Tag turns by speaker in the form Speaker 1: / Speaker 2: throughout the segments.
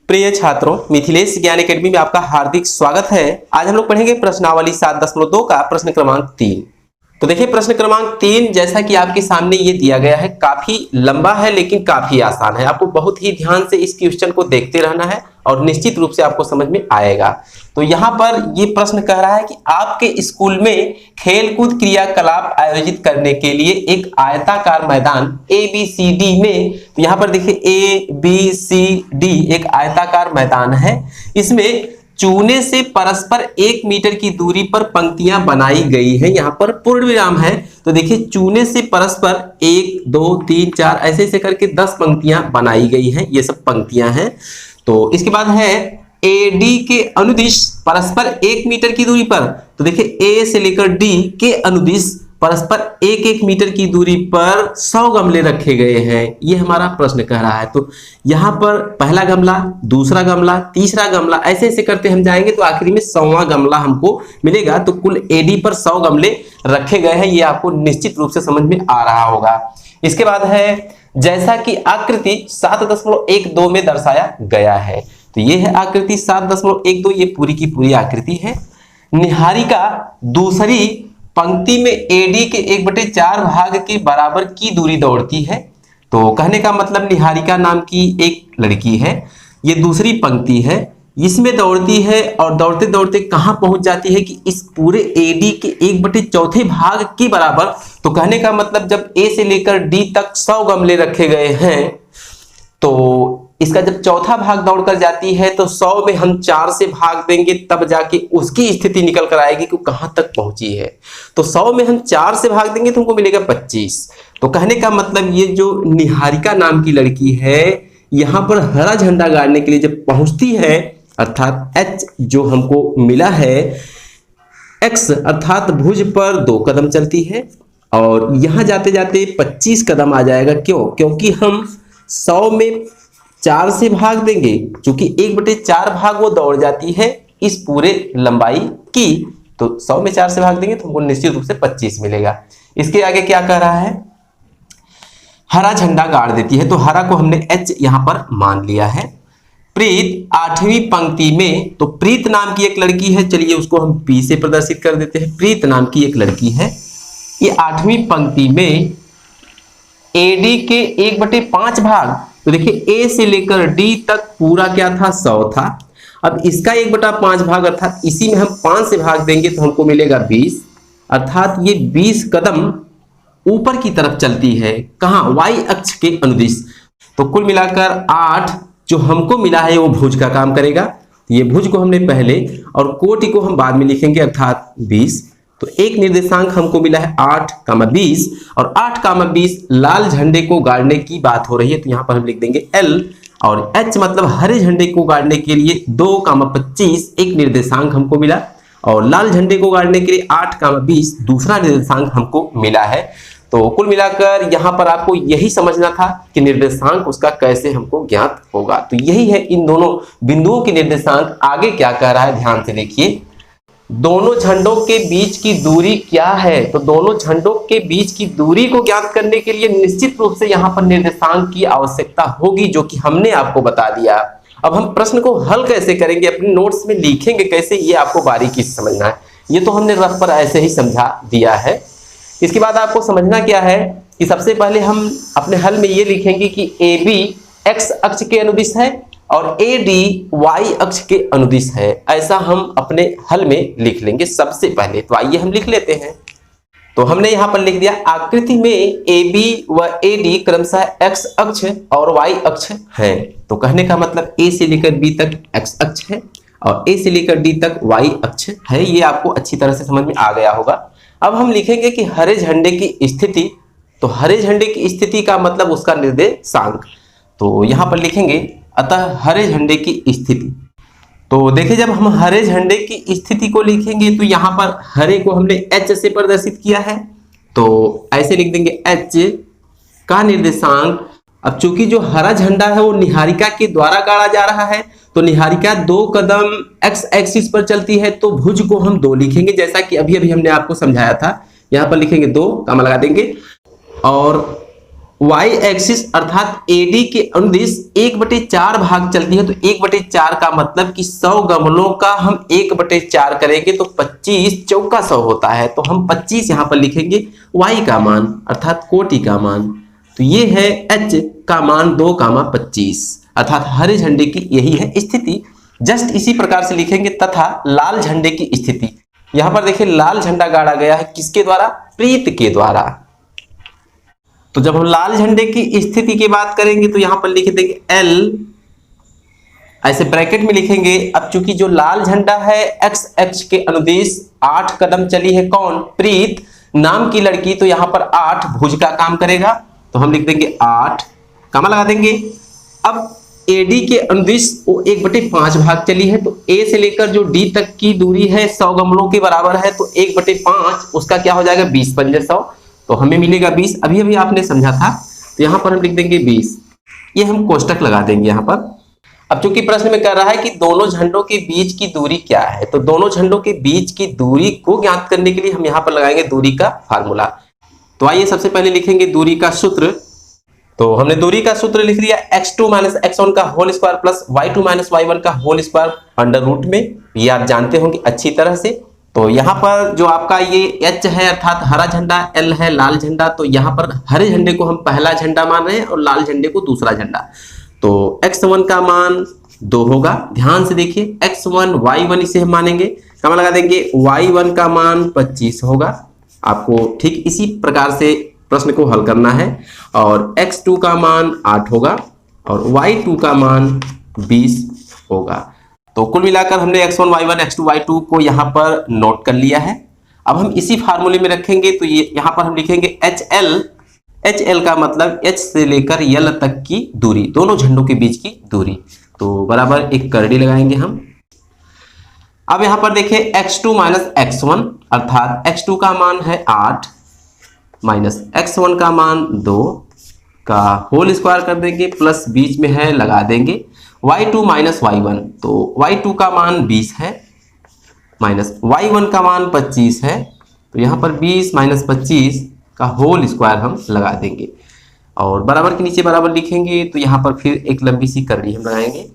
Speaker 1: प्रिय छात्रों, मिथिलेश ज्ञान एकेडमी में आपका हार्दिक स्वागत है। आज हम लोग पढ़ेंगे प्रश्नावली 7.2 का प्रश्न क्रमांक 3। तो देखिए प्रश्न क्रमांक 3 जैसा कि आपके सामने ये दिया गया है, काफी लंबा है लेकिन काफी आसान है। आपको बहुत ही ध्यान से इस क्वेश्चन को देखते रहना है और निश्चित रूप से आपको समझ में आएगा। तो यहाँ पर ये प्रश्न कह रहा है कि आपके स्कूल में खेलकूद क्रियाकलाप आयोजित करने के लिए एक आयताकार मैदान ABCD में, तो यहाँ पर देखिए ABCD एक आयताकार मैदान है। इसमें चूने से परस्पर 1 मीटर की दूरी पर पंक्तियां बनाई गई है। यहाँ पर पूर्ण विराम है। तो देखिए चूने से परस्पर 1 2 3 4 ऐसे ऐसे करके 10 पंक्तियां बनाई गई हैं। ये सब पंक्तियां हैं। तो इसके बाद है AD के अनुदिश परस्पर 1 मीटर की दूरी पर, तो देखिए A से लेकर D के अनुदिश परस्पर 1-1 मीटर की दूरी पर 100 गमले रखे गए हैं। ये हमारा प्रश्न कह रहा है। तो यहाँ पर पहला गमला, दूसरा गमला, तीसरा गमला ऐसे ऐसे करते हम जाएंगे तो आखिरी में 100वां गमला हमको मिलेगा। तो कुल AD पर 100 गमले रखे गए हैं। ये आपको निश्चित रूप से समझ में आ रहा होगा। इसके बाद है जैसा कि आकृति 7.12 में दर्शाया गया है। तो ये है आकृति 7.12। ये पूरी की पूरी आकृति है। निहारिका दूसरी पंक्ति में AD के 1/4 भाग के बराबर की दूरी दौड़ती है। तो कहने का मतलब निहारिका नाम की एक लड़की है। ये दूसरी पंक्ति है, इसमें दौड़ती है और दौड़ते दौड़ते कहां पहुंच जाती है कि इस पूरे AD के 1/4 भाग के बराबर। तो कहने का मतलब जब A से लेकर D तक 100 गमले रखे गए हैं, तो इसका जब चौथा भाग दौड़कर जाती है तो 100 में हम 4 से भाग देंगे, तब जाके उसकी स्थिति निकल कर आएगी कि कहां तक पहुंची है। तो 100 में हम 4 से भाग देंगे तो हमको मिलेगा 25। तो कहने का मतलब ये जो निहारिका नाम की लड़की है, यहां पर हरा झंडा गाड़ने के लिए जब पहुंचती है, अर्थात H जो हमको मिला है, X अर्थात भुज पर 2 कदम चलती है और यहां जाते जाते 25 कदम आ जाएगा। क्यों? क्योंकि हम 100 में 4 से भाग देंगे, क्योंकि 1/4 भाग वो दौड़ जाती है इस पूरे लंबाई की। तो 100 में 4 से भाग देंगे तो हमको निश्चित रूप से 25 मिलेगा। इसके आगे क्या कह रहा है? हरा झंडा गाड़ देती है। तो हरा को हमने H यहां पर मान लिया है। प्रीत 8वीं पंक्ति में, तो प्रीत नाम की एक लड़की है। चलिए उसको हम P से प्रदर्शित कर देते हैं। प्रीत नाम की एक लड़की है। ये 8वीं पंक्ति में AD के 1/5 भाग, तो देखिए A से लेकर D तक पूरा क्या था? 100 था। अब इसका 1/5 भाग अर्थात इसी में हम 5 से भाग देंगे तो हमको मिलेगा 20। अर्थात ये 20 कदम ऊपर की तरफ चलती है। कहां? Y अक्ष के अनुदिश। तो कुल मिलाकर 8 जो हमको मिला है वो भुज का काम करेगा। ये भुज को हमने पहले और कोटि को हम बाद में लिखेंगे, अर्थात 20। तो एक निर्देशांक हमको मिला है 8,20 और 8,20 लाल झंडे को गाड़ने की बात हो रही है। तो यहाँ पर हम लिख देंगे L और H मतलब हरे झंडे को गाड़ने के लिए 2,25 एक निर्देशांक हमको मिला और लाल झंडे को गाड़ने के लिए 8,20 दूसरा निर्देशांक हमको मिला है। तो कुल मिलाकर यहाँ पर आपको यही समझना था कि निर्देशांक उसका कैसे हमको ज्ञात होगा। तो यही है इन दोनों बिंदुओं के निर्देशांक। आगे क्या कह रहा है ध्यान से देखिए। दोनों झंडों के बीच की दूरी क्या है? तो दोनों झंडों के बीच की दूरी को ज्ञात करने के लिए निश्चित रूप से यहाँ पर निर्देशांक की आवश्यकता होगी, जो कि हमने आपको बता दिया। अब हम प्रश्न को हल कैसे करेंगे, अपने नोट्स में लिखेंगे कैसे, ये आपको बारीकी से समझना है। ये तो हमने रफ पर ऐसे ही समझा दिया है। इसके बाद आपको समझना क्या है कि सबसे पहले हम अपने हल में ये लिखेंगे कि AB X अक्ष के अनुदिश है और AD Y अक्ष के अनुदिश है। ऐसा हम अपने हल में लिख लेंगे सबसे पहले। तो आइए हम लिख लेते हैं। तो हमने यहाँ पर लिख दिया, आकृति में AB व AD क्रमशः X अक्ष और Y अक्ष है। तो कहने का मतलब A से लेकर B तक X अक्ष है और A से लेकर D तक Y अक्ष है। ये आपको अच्छी तरह से समझ में आ गया होगा। अब हम लिखेंगे कि हरे झंडे की स्थिति। तो हरे झंडे की स्थिति का मतलब उसका निर्देशांक। तो यहाँ पर लिखेंगे अतः हरे झंडे की स्थिति। तो देखिए जब हम हरे झंडे की स्थिति को लिखेंगे तो यहाँ पर हरे को हमने H से प्रदर्शित किया है। तो ऐसे लिख देंगे H का निर्देशांक। अब चूंकि जो हरा झंडा है वो निहारिका के द्वारा गाड़ा जा रहा है, तो निहारिका 2 कदम X एक्सिस पर चलती है, तो भुज को हम 2 लिखेंगे, जैसा कि अभी अभी हमने आपको समझाया था। यहाँ पर लिखेंगे 2, कॉमा लगा देंगे और वाई एक्सिस अर्थात एडी के अनुदिश 1/4 भाग चलती है, तो 1/4 का मतलब कि 100 गमलों का हम 1/4 करेंगे तो 25 चौका 100 होता है, तो हम 25 यहां पर लिखेंगे वाई का मान अर्थात कोटि का मान। तो ये है एच का मान 2,25 अर्थात हरे झंडे की यही है स्थिति। जस्ट इसी प्रकार से लिखेंगे तथा लाल झंडे की स्थिति। यहां पर देखिए लाल झंडा गाड़ा गया है किसके द्वारा? प्रीत के द्वारा। तो जब हम लाल झंडे की स्थिति की बात करेंगे तो यहां पर लिख देंगे एल, ऐसे ब्रैकेट में लिखेंगे। अब चूंकि जो लाल झंडा है एक्स एक्स के अनुदिश 8 कदम चली है, कौन? प्रीत नाम की लड़की, तो यहां पर 8 भुज का काम करेगा, तो हम लिख देंगे 8, कमा लगा देंगे। अब एडी के अनुदिश वो 1/5 भाग चली है, तो ए से लेकर जो डी तक की दूरी है 100 गमलों के बराबर है, तो 1/5 उसका क्या हो जाएगा? 20 पंजे 100, तो हमें मिलेगा 20। अभी अभी आपने समझा था, तो यहां पर हम लिख देंगे 20, ये हम कोष्टक लगा देंगे यहां पर। अब चूंकि प्रश्न में कर रहा है कि दोनों झंडों के बीच की दूरी क्या है, तो दोनों झंडों के बीच की दूरी को ज्ञात करने के लिए हम यहां पर लगाएंगे दूरी का फार्मूला। तो आइए सबसे पहले लिखेंगे दूरी का सूत्र। तो हमने दूरी का सूत्र लिख दिया x2 - x1 का whole square plus y2 - y1 का होल स्क्वायर अंडर रूट में, ये आप जानते होंगे अच्छी तरह से। तो यहाँ पर जो आपका ये H है अर्थात हरा झंडा, L है लाल झंडा, तो यहाँ पर हरे झंडे को हम पहला झंडा मान रहे हैं और लाल झंडे को दूसरा झंडा। तो x1 का मान 2 होगा, ध्यान से देखिए x1 y1 इसे हम मानेंगे, कमा लगा देंगे। y1 का मान 25 होगा, आपको ठीक इसी प्रकार से प्रश्न को हल करना है। और x2 का मान 8 होगा और y2 का मान 20 होगा। तो कुल मिलाकर हमने x1 y1 x2 y2 को यहाँ पर नोट कर लिया है। अब हम इसी फार्मूले में रखेंगे, तो ये यहाँ पर हम लिखेंगे HL का मतलब H से लेकर L तक की दूरी, दोनों झंडों के बीच की दूरी, तो बराबर एक करड़ी लगाएंगे हम। अब यहाँ पर देखिए x2 - x1 अर्थात x2 का मान है 8 माइनस x1 का मान 2 का होल स्क्वायर कर देंगे, प्लस बीच में है लगा देंगे y2 - y1, तो y2 का मान 20 है माइनस y1 का मान 25 है, तो यहाँ पर 20 - 25 का होल स्क्वायर हम लगा देंगे और बराबर के नीचे बराबर लिखेंगे। तो यहाँ पर फिर एक लंबी सी करड़ी हम लगाएंगे।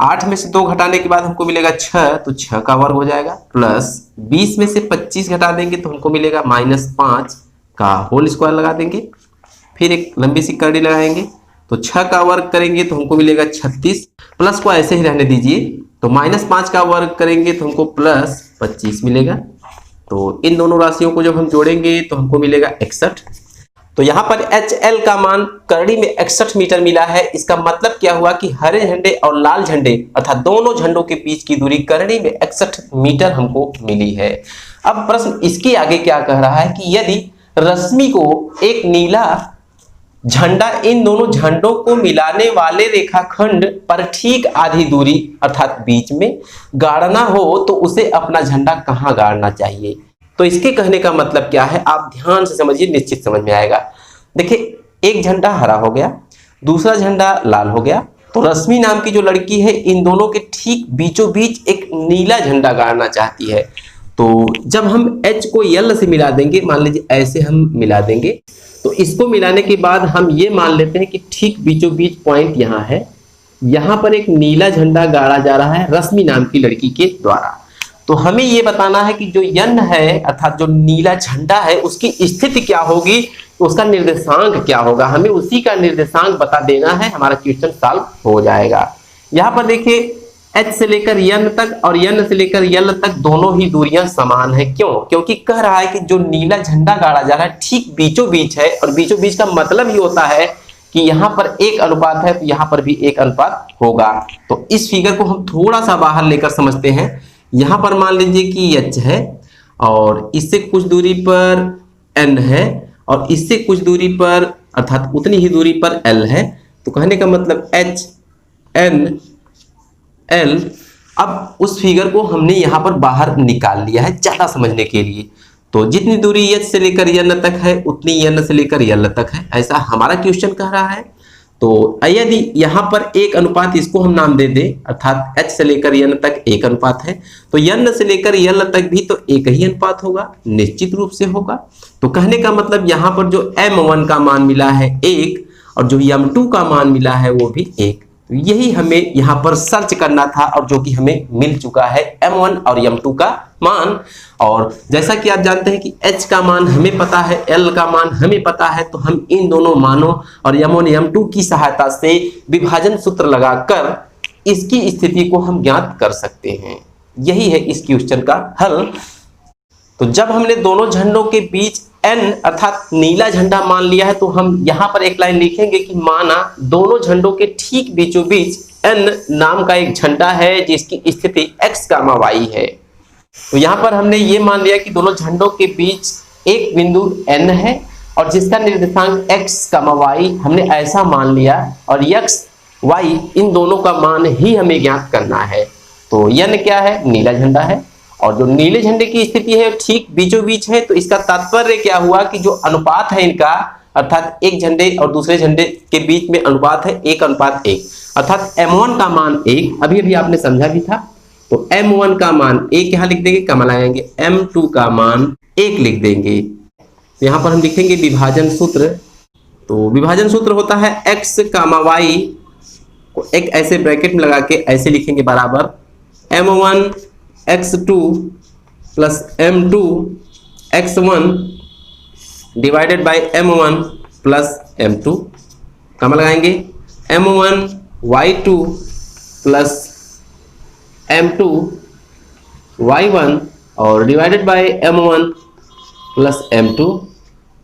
Speaker 1: 8 में से 2 घटाने के बाद हमको मिलेगा 6, तो 6 का वर्ग हो जाएगा, प्लस 20 में से 25 घटा देंगे तो हमको मिलेगा -5 का होल स्क्वायर लगा देंगे। फिर एक लंबी सी करड़ी लगाएंगे, तो 6 का वर्ग करेंगे तो हमको मिलेगा 36, प्लस को ऐसे ही रहने दीजिए, तो -5 का वर्ग करेंगे तो हमको +25 मिलेगा। तो इन दोनों राशियों को जब हम जोड़ेंगे तो हमको मिलेगा 61। तो यहाँ पर HL का मान करड़ी में 61 मीटर मिला है। इसका मतलब क्या हुआ कि हरे झंडे और लाल झंडे अर्थात दोनों झंडों के बीच की दूरी करड़ी में 61 मीटर हमको मिली है। अब प्रश्न इसके आगे क्या कह रहा है कि यदि रश्मि को एक नीला झंडा इन दोनों झंडों को मिलाने वाले रेखाखंड पर ठीक आधी दूरी अर्थात बीच में गाड़ना हो तो उसे अपना झंडा कहां गाड़ना चाहिए। तो इसके कहने का मतलब क्या है, आप ध्यान से समझिए, निश्चित समझ में आएगा। देखिए एक झंडा हरा हो गया, दूसरा झंडा लाल हो गया, तो रश्मि नाम की जो लड़की है इन दोनों के ठीक बीचों बीच एक नीला झंडा गाड़ना चाहती है। तो जब हम H को L से मिला देंगे, मान लीजिए ऐसे हम मिला देंगे, तो इसको मिलाने के बाद हम ये मान लेते हैं कि ठीक बीचों बीच पॉइंट यहाँ है, यहाँ पर एक नीला झंडा गाड़ा जा रहा है रश्मि नाम की लड़की के द्वारा। तो हमें ये बताना है कि जो यन है अर्थात जो नीला झंडा है उसकी स्थिति क्या होगी, उसका निर्देशांक क्या होगा, हमें उसी का निर्देशांक बता देना है, हमारा क्वेश्चन सॉल्व हो जाएगा। यहाँ पर देखिए H से लेकर N तक और N से लेकर L तक दोनों ही दूरियां समान है। क्यों? क्योंकि कह रहा है कि जो नीला झंडा गाड़ा जा रहा है ठीक बीचों बीच है, और बीचों बीच का मतलब ही होता है कि यहाँ पर एक अनुपात है तो यहाँ पर भी एक अनुपात होगा। तो इस फिगर को हम थोड़ा सा बाहर लेकर समझते हैं। यहाँ पर मान लीजिए कि H है और इससे कुछ दूरी पर N है और इससे कुछ दूरी पर अर्थात उतनी ही दूरी पर L है। तो कहने का मतलब H N L। अब उस फिगर को हमने यहाँ पर बाहर निकाल लिया है ज्यादा समझने के लिए। तो जितनी दूरी H से लेकर N तक है उतनी N से लेकर L तक है, ऐसा हमारा क्वेश्चन कह रहा है। तो यदि यहाँ पर 1 अनुपात इसको हम नाम दे दें, अर्थात h से लेकर n तक 1 अनुपात है, तो n से लेकर l तक भी तो एक ही अनुपात होगा, निश्चित रूप से होगा। तो कहने का मतलब यहाँ पर जो m1 का मान मिला है 1 और जो m2 का मान मिला है वो भी 1। तो यही हमें यहाँ पर सर्च करना था और जो कि हमें मिल चुका है m1 और m2 का मान। और जैसा कि आप जानते हैं कि h का मान हमें पता है, l का मान हमें पता है, तो हम इन दोनों मानों और m1 m2 की सहायता से विभाजन सूत्र लगाकर इसकी स्थिति को हम ज्ञात कर सकते हैं। यही है इस क्वेश्चन का हल। तो जब हमने दोनों झंडों के बीच n अर्थात नीला झंडा मान लिया है, तो हम यहाँ पर एक लाइन लिखेंगे कि माना दोनों झंडों के ठीक बीचों बीच n नाम का एक झंडा है जिसकी स्थिति x, y है। तो यहाँ पर हमने ये मान लिया कि दोनों झंडों के बीच एक बिंदु n है और जिसका निर्देशांक x, y हमने ऐसा मान लिया और x, y इन दोनों का मान ही हमें ज्ञात करना है। तो n क्या है? नीला झंडा है और जो नीले झंडे की स्थिति है ठीक बीचों बीच है। तो इसका तात्पर्य क्या हुआ कि जो अनुपात है इनका, अर्थात एक झंडे और दूसरे झंडे के बीच में अनुपात है 1:1, अर्थात m1 का मान 1, अभी आपने समझा भी था। तो m1 का मान 1 यहाँ लिख देंगे, कमा लगाएंगे, m2 का मान 1 लिख देंगे। यहाँ पर हम लिखेंगे विभाजन सूत्र। तो विभाजन सूत्र होता है x, y को एक ऐसे ब्रैकेट में लगा के ऐसे लिखेंगे बराबर m1 x2 plus m2 x1 divided by m1 plus m2, कमा लगाएंगे m1 y2 plus m2 y1 और divided by m1 plus m2।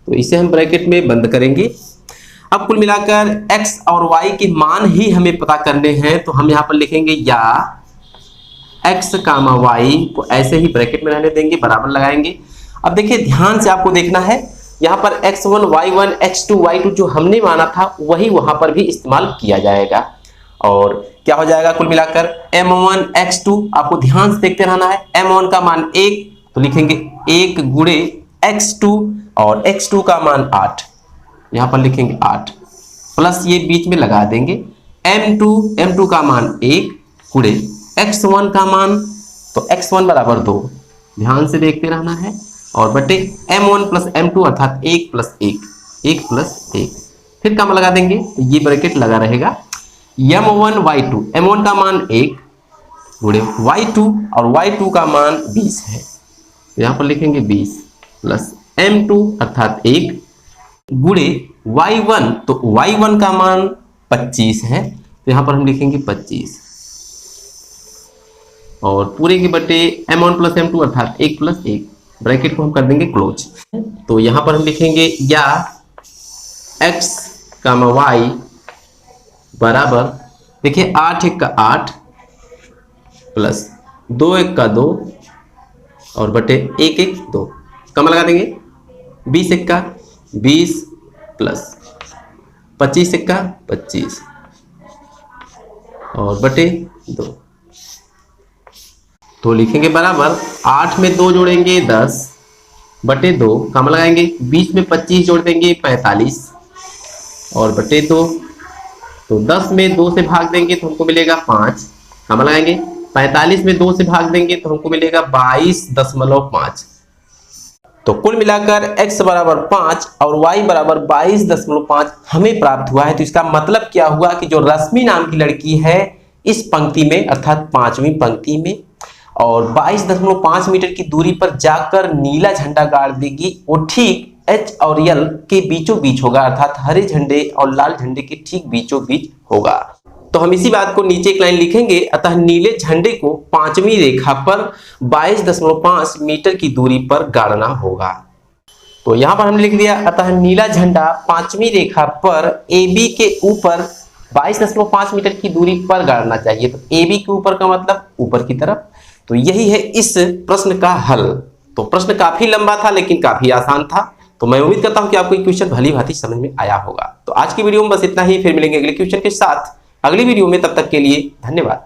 Speaker 1: तो इसे हम ब्रैकेट में बंद करेंगे। अब कुल मिलाकर x और y के मान ही हमें पता करने हैं, तो हम यहाँ पर लिखेंगे या x, y को ऐसे ही ब्रैकेट में रहने देंगे, बराबर लगाएंगे। अब देखिए ध्यान से आपको देखना है, यहाँ पर x1, y1, x2, y2 जो हमने माना था वही वहां पर भी इस्तेमाल किया जाएगा। और क्या हो जाएगा कुल मिलाकर m1 x2, आपको ध्यान से देखते रहना है। m1 का मान 1 तो लिखेंगे 1 गुणे x2 और x2 का मान 8, यहाँ पर लिखेंगे 8 प्लस ये बीच में लगा देंगे m2 का मान 1 गुणे x1 का मान, तो x1 बराबर 2, ध्यान से देखते रहना है, और बटे m1 प्लस m2 अर्थात 1 प्लस 1, फिर कम लगा देंगे, तो ये ब्रैकेट लगा रहेगा। m1 y2, m1 का मान 1 गुणे y2 और y2 का मान 20 है, यहाँ पर लिखेंगे 20 प्लस m2 अर्थात 1 गुणे y1, तो y1 का मान 25 है, तो यहाँ पर हम लिखेंगे 25 और पूरे के बटे m1 प्लस m2 अर्थात 1 प्लस 1, ब्रैकेट को हम कर देंगे क्लोज। तो यहाँ पर हम लिखेंगे या x, y बराबर, देखिए 8 1 का 8 प्लस 2 1 का 2 और बटे 1 1 2, कम लगा देंगे 20 1 का 20 प्लस 25 1 का 25 और बटे 2, तो लिखेंगे बराबर 8 में 2 जोड़ेंगे 10 बटे 2, कम लगाएंगे 20 में 25 जोड़ देंगे 45 और बटे 2, तो 10 में 2 से भाग देंगे तो हमको मिलेगा 5, कम लगाएंगे 45 में 2 से भाग देंगे तो हमको मिलेगा 22.5। तो कुल मिलाकर x बराबर 5 और y बराबर 22.5 हमें प्राप्त हुआ है। तो इसका मतलब क्या हुआ कि जो रश्मि नाम की लड़की है इस पंक्ति में अर्थात 5वीं पंक्ति में और 22.5 मीटर की दूरी पर जाकर नीला झंडा गाड़ देगी, वो ठीक H और L के बीचों बीच होगा, अर्थात हरे झंडे और लाल झंडे के ठीक बीचों बीच होगा। तो हम इसी बात को नीचे एक लाइन लिखेंगे, अतः नीले झंडे को 5वीं रेखा पर 22.5 मीटर की दूरी पर गाड़ना होगा। तो यहाँ पर हमने लिख दिया, अतः नीला झंडा 5वीं रेखा पर AB के ऊपर 22.5 मीटर की दूरी पर गाड़ना चाहिए। तो AB के ऊपर का मतलब ऊपर की तरफ। तो यही है इस प्रश्न का हल। तो प्रश्न काफी लंबा था लेकिन काफी आसान था। तो मैं उम्मीद करता हूं कि आपको ये क्वेश्चन भली भांति समझ में आया होगा। तो आज की वीडियो में बस इतना ही, फिर मिलेंगे अगले क्वेश्चन के साथ अगली वीडियो में। तब तक के लिए धन्यवाद।